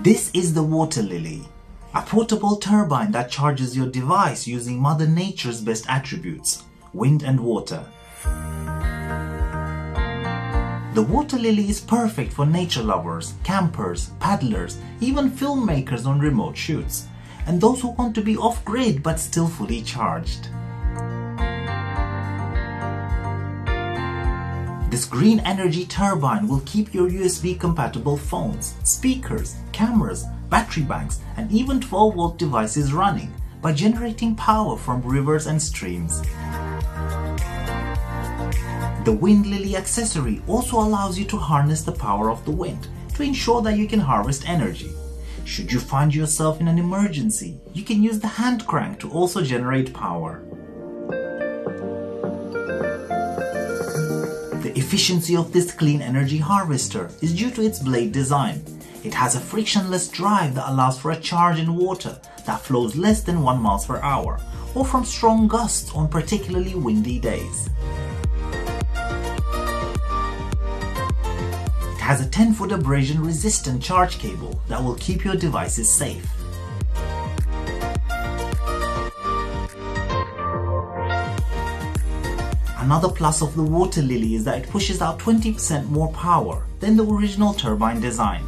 This is the water lily, a portable turbine that charges your device using Mother Nature's best attributes, wind and water. The water lily is perfect for nature lovers, campers, paddlers, even filmmakers on remote shoots, and those who want to be off-grid but still fully charged. This green energy turbine will keep your USB-compatible phones, speakers, cameras, battery banks, and even 12-volt devices running by generating power from rivers and streams. The Wind Lily accessory also allows you to harness the power of the wind to ensure that you can harvest energy. Should you find yourself in an emergency, you can use the hand crank to also generate power. The efficiency of this clean energy harvester is due to its blade design. It has a frictionless drive that allows for a charge in water that flows less than 1 mile per hour or from strong gusts on particularly windy days. It has a 10-foot abrasion-resistant charge cable that will keep your devices safe. Another plus of the water lily is that it pushes out 20% more power than the original turbine design.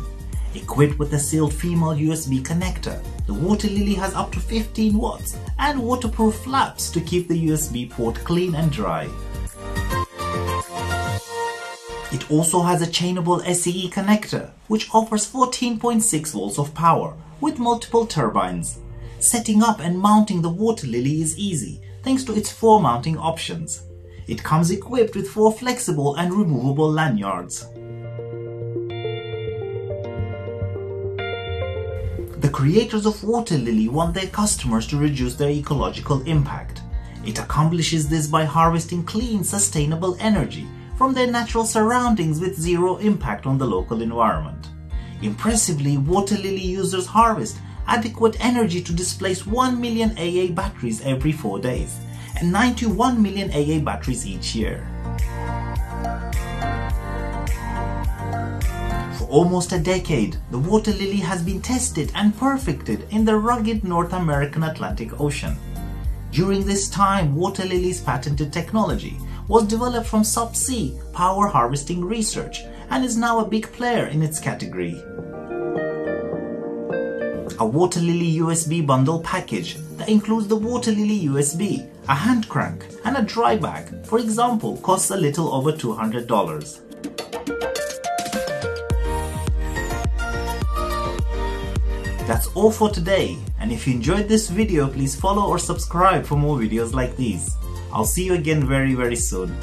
Equipped with a sealed female USB connector, the water lily has up to 15 watts and waterproof flaps to keep the USB port clean and dry. It also has a chainable SEE connector, which offers 14.6 volts of power with multiple turbines. Setting up and mounting the water lily is easy thanks to its 4 mounting options. It comes equipped with 4 flexible and removable lanyards. The creators of Water Lily want their customers to reduce their ecological impact. It accomplishes this by harvesting clean, sustainable energy from their natural surroundings with zero impact on the local environment. Impressively, Water Lily users harvest adequate energy to displace 1 million AA batteries every 4 days and 91 million AA batteries each year. For almost a decade, the Water Lily has been tested and perfected in the rugged North American Atlantic Ocean. During this time, Water Lily's patented technology was developed from subsea power harvesting research and is now a big player in its category. A Water Lily USB bundle package that includes the Water Lily USB, a hand crank, and a dry bag, for example, costs a little over $200. That's all for today, and if you enjoyed this video, please follow or subscribe for more videos like these. I'll see you again very soon.